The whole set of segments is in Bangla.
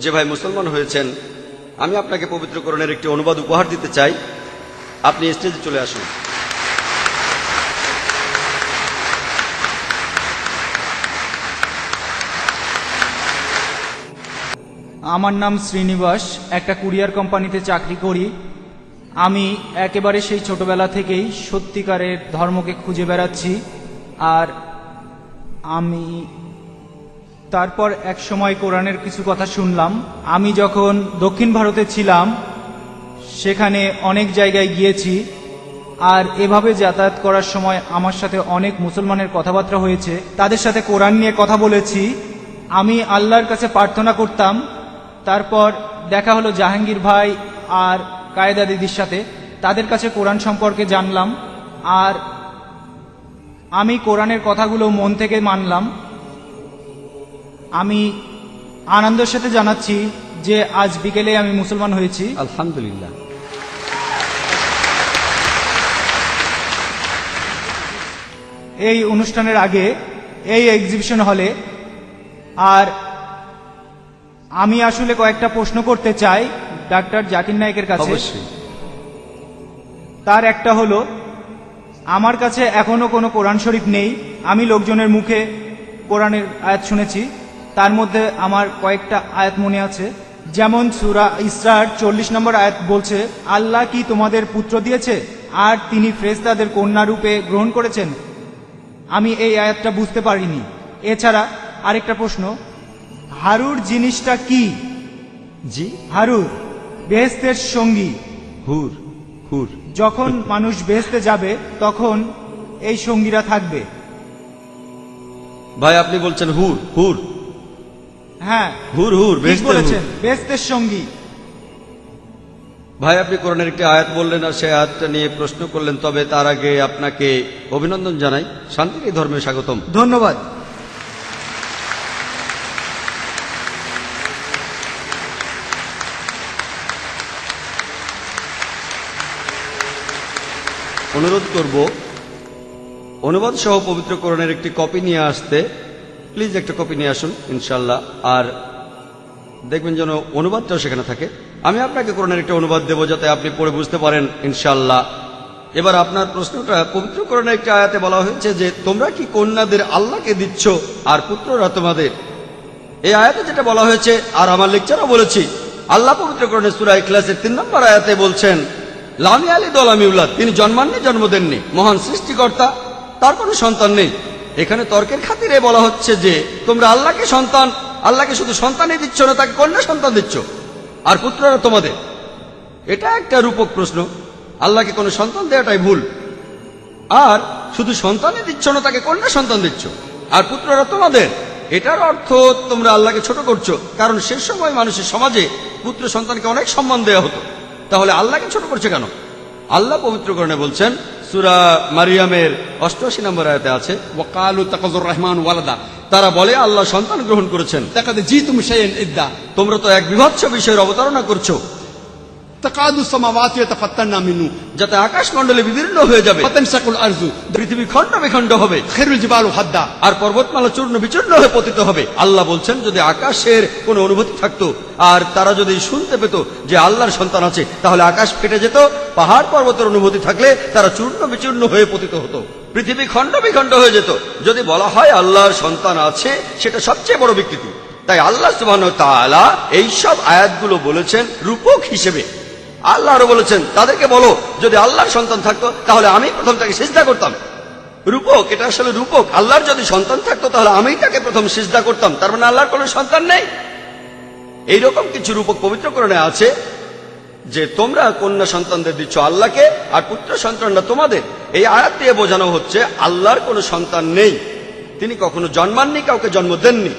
যে ভাই মুসলমান হয়েছেন, আমি আপনাকে পবিত্র কোরআনের একটি অনুবাদ উপহার দিতে চাই। আপনি স্টেজে চলে আসুন। আমার নাম শ্রীনিবাস, একটা কুরিয়ার কোম্পানিতে চাকরি করি। আমি একেবারে সেই ছোটবেলা থেকেই সত্যিকারের ধর্মকে খুঁজে বেড়াচ্ছি। আর আমি তারপর এক সময় কোরআনের কিছু কথা শুনলাম। আমি যখন দক্ষিণ ভারতে ছিলাম সেখানে অনেক জায়গায় গিয়েছি, আর এভাবে যাতায়াত করার সময় আমার সাথে অনেক মুসলমানের কথাবার্তা হয়েছে, তাদের সাথে কোরআন নিয়ে কথা বলেছি। আমি আল্লাহর কাছে প্রার্থনা করতাম। তারপর দেখা হলো জাহাঙ্গীর ভাই আর কায়েদা দিদির সাথে, তাদের কাছে কোরআন সম্পর্কে জানলাম। আর আমি কোরআনের কথাগুলো মন থেকে মানলাম। আমি আনন্দের সাথে জানাচ্ছি যে আজ বিকেলে আমি মুসলমান হয়েছি। আলহামদুলিল্লাহ। এই অনুষ্ঠানের আগে এই এক্সিবিশন হলে, আর আমি আসলে কয়েকটা প্রশ্ন করতে চাই ডাক্তার জাকির নায়েকের কাছে। অবশ্যই। তার একটা হলো, আমার কাছে এখনো কোনো কোরআন শরীফ নেই। আমি লোকজনের মুখে কোরআনের আয়াত শুনেছি, তার মধ্যে আমার কয়েকটা আয়াত মনে আছে। যেমন সূরা ইসরার 40 নম্বর আয়াত বলছে, আল্লাহ কি তোমাদের পুত্র দিয়েছে আর তিনি ফেরেশতাদের কন্যা রূপে গ্রহণ করেছেন। আমি এই আয়াতটা বুঝতে পারিনি। এছাড়া আরেকটা প্রশ্ন, হারুর জিনিসটা কি? জি, হারুর বেহেশতের সঙ্গী। হুর। হুর যখন মানুষ বেহেশতে যাবে তখন এই সঙ্গীরা থাকবে। ভাই, আপনি বলছেন হুর। হুর, হ্যাঁ, হুর। হুর ঠিক বেহেশতের বলেছেন, হুর। বেহেশতের সঙ্গী। ভাই, আপনি কোরআনের একটি আয়াত বললেন আর সেই আয়াতটা নিয়ে প্রশ্ন করলেন। তবে তার আগে আপনাকে অভিনন্দন জানাই, শান্তির এই ধর্মে স্বাগতম। ধন্যবাদ। অনুরোধ করব অনুবাদ সহ পবিত্র কোরআনের একটি কপি নিয়ে আসতে। প্লিজ একটা কপি নিয়ে আসুন ইনশাল্লাহ। আর দেখবেন যেন অনুবাদটাও সেখানে থাকে। আমি আপনাকে কোরআনের একটা অনুবাদ দেব যাতে আপনি পড়ে বুঝতে পারেন ইনশাল্লাহ। এবার আপনার প্রশ্নটা, পবিত্র কোরআনের একটি আয়াতে বলা হয়েছে যে তোমরা কি কন্যাদের আল্লাহকে দিচ্ছ আর পুত্ররা তোমাদের। এই আয়াতে যেটা বলা হয়েছে, আর আমার লেকচারও বলেছি, আল্লাহ পবিত্র কোরআনের সূরা ইখলাসের 3 নম্বর আয়াতে বলছেন, লাম ইয়ালিদ ওয়া লাম ইউলাদ, তিনি জন্মাননি, জন্ম দেননি, মহান সৃষ্টিকর্তা, তার কোনো সন্তান নেই। এখানে তর্কের খাতিরে বলা হচ্ছে যে তোমরা আল্লাহকে শুধু সন্তানই দিচ্ছ না, তাকে কন্যা সন্তান দিচ্ছ আর পুত্ররা তোমাদের। এটা একটা রূপক প্রশ্ন। আল্লাহকে কোনো সন্তান দেওয়াটাই ভুল। আর শুধু সন্তানই দিচ্ছ না, তাকে কন্যা সন্তান দিচ্ছ আর পুত্ররা তোমাদের। এটার অর্থ তোমরা আল্লাহকে ছোট করছো, কারণ শেষ সময় মানুষের সমাজে পুত্র সন্তানকে অনেক সম্মান দেওয়া হতো। তাহলে আল্লাহকে ছোট করছে কেন? আল্লাহ পবিত্র কোরআনে বলছেন, সূরা মারিয়ামের 88 নম্বর আয়াতে আছে, ওয়াকালু তাকাজুর রহমান ওয়ালাদা, তারা বলে আল্লাহ সন্তান গ্রহণ করেছেন। তাকাদ জিতুম শাইআন ইদ্দা, তোমরা তো এক বিভৎস বিষয়ের অবতারণা করছো, তাকাদু সামাওয়াতু ইয়াতাফাত্তারনা মিনহু, যাতে আকাশমণ্ডলে বিদীর্ণ হয়ে যাবে, ফাতানশাকুল আরজু, পৃথিবী খণ্ড বিখণ্ড হবে, খায়রুল জিবালু হাদ্দা, আর পর্বতমালা চূর্ণ বিচূর্ণ হয়ে পতিত হবে। আল্লাহ বলছেন, যদি আকাশের কোনো অনুভূতি থাকতো আর তারা যদি শুনতে পেত যে আল্লাহর সন্তান আছে, তাহলে আকাশ ফেটে যেত। পাহাড় পর্বতের অনুভূতি থাকলে তারা চূর্ণ বিচূর্ণ হয়ে পতিত হতো, পৃথিবী খণ্ড বিখণ্ড হয়ে যেত। যদি বলা হয় আল্লাহর সন্তান আছে, সেটা সবচেয়ে বড় বিকৃতি। তাই আল্লাহ সুবহানাহু ওয়া তাআলা এইসব আয়াতগুলো বলেছেন রূপক হিসেবে। আল্লাহ আরো বলেছেন, তাদেরকে বলো যদি আল্লাহর সন্তান থাকতো তাহলে আমি প্রথম তাকে সিজদা করতাম। রূপক, এটা আসলে রূপক। আল্লাহর যদি সন্তান থাকতো তাহলে আমি তাকে প্রথম সিজদা করতাম। তার মানে আল্লাহর কোনো সন্তান নেই। এইরকম কিছু রূপক পবিত্র কোরআনে আছে যে তোমরা কন্যা সন্তানদের দিচ্ছ আল্লাহকে আর পুত্র সন্তানরা তোমাদের। এই আয়াত দিয়ে বোঝানো হচ্ছে আল্লাহর কোনো সন্তান নেই, তিনি কখনো জন্মাননি, কাউকে জন্ম দেননি।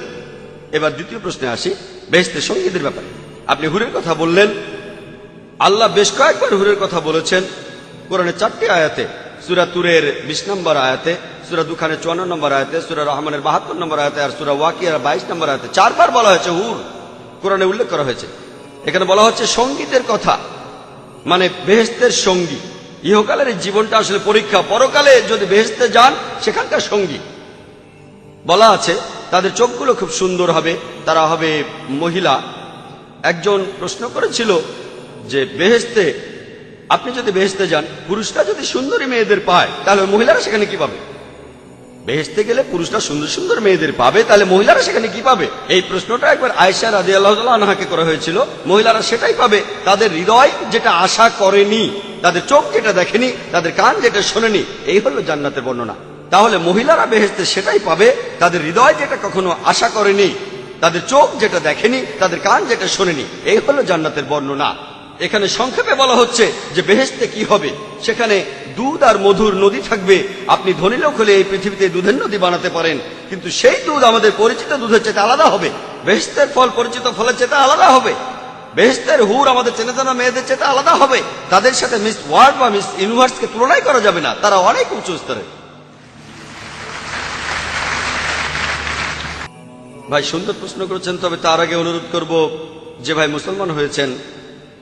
এবার দ্বিতীয় প্রশ্নে আসি, বেহেশতের সঙ্গীদের ব্যাপারে। আপনি হুরের কথা বললেন। আল্লাহ বেশ কয়েকবার হুরের কথা বলেছেন কোরআনের 4টি আয়াতে। সূরা তুরের 20 নম্বর আয়াতে, সূরা দুখানের 54 নম্বর আয়াতে, সূরা রহমানের 72 নম্বর আয়াতে আর সূরা ওয়াকিয়ার 22 নম্বর আয়াতে 4 বার বলা হয়েছে হুর, কোরআনে উল্লেখ করা হয়েছে। এখানে বলা হচ্ছে সঙ্গীতের কথা, মানে বেহেশতের সঙ্গী। ইহকালের এই জীবনটা আসলে পরীক্ষা, পরকালে যদি বেহেশতে যান সেখানকার সঙ্গী। বলা আছে তাদের চোখগুলো খুব সুন্দর হবে, তারা হবে মহিলা, একজন প্রশ্ন করেছিল যে বেহেশতে, আপনি যদি বেহেশতে যান, পুরুষরা যদি সুন্দরী মেয়েদের পায় তাহলে মহিলারা সেখানে কি পাবে? বেহেশতে গেলে পুরুষরা সুন্দর সুন্দর মেয়েদের পাবে, তাহলে মহিলারা সেখানে কি পাবে? এই প্রশ্নটা একবার আয়েশা রাদিয়াল্লাহু তাআলা আনহাকে করা হয়েছিল। মহিলারা সেটাই পাবে তাদের হৃদয় যেটা আশা করেনি, তাদের চোখ যেটা দেখেনি, তাদের কান যেটা শোনেনি। এই হলো জান্নাতের বর্ণনা। তাহলে মহিলারা বেহেশতে সেটাই পাবে তাদের হৃদয় যেটা কখনো আশা করেনি, তাদের চোখ যেটা দেখেনি, তাদের কান যেটা শোনেনি। এই হলো জান্নাতের বর্ণনা। এখানে সংক্ষেপে বলা হচ্ছে যে বেহেশতে কি হবে, সেখানে দুধ আর মধুর নদী থাকবে। আপনি ধনী লোক হলে এই পৃথিবীতে দুধের নদী বানাতে পারেন, কিন্তু সেই দুধ আমাদের পরিচিত দুধের চেয়ে আলাদা হবে। বেহেশতের ফল পরিচিত ফলের চেয়ে আলাদা হবে। বেহেশতের হুর আমাদের চেনা জানা মেয়েদের চেয়ে আলাদা হবে। তাদের সাথে মিস ওয়ার্ল্ড বা মিস ইউনিভার্সকে তুলনাই করা যাবে না, তারা অনেক উঁচু স্তরে। ভাই সুন্দর প্রশ্ন করেছেন, তবে তার আগে অনুরোধ করব, যে ভাই মুসলমান হয়েছেন,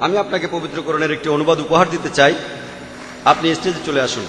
আমি আপনাকে পবিত্রকরণের একটি অনুবাদ উপহার দিতে চাই। আপনি স্টেজে চলে আসুন।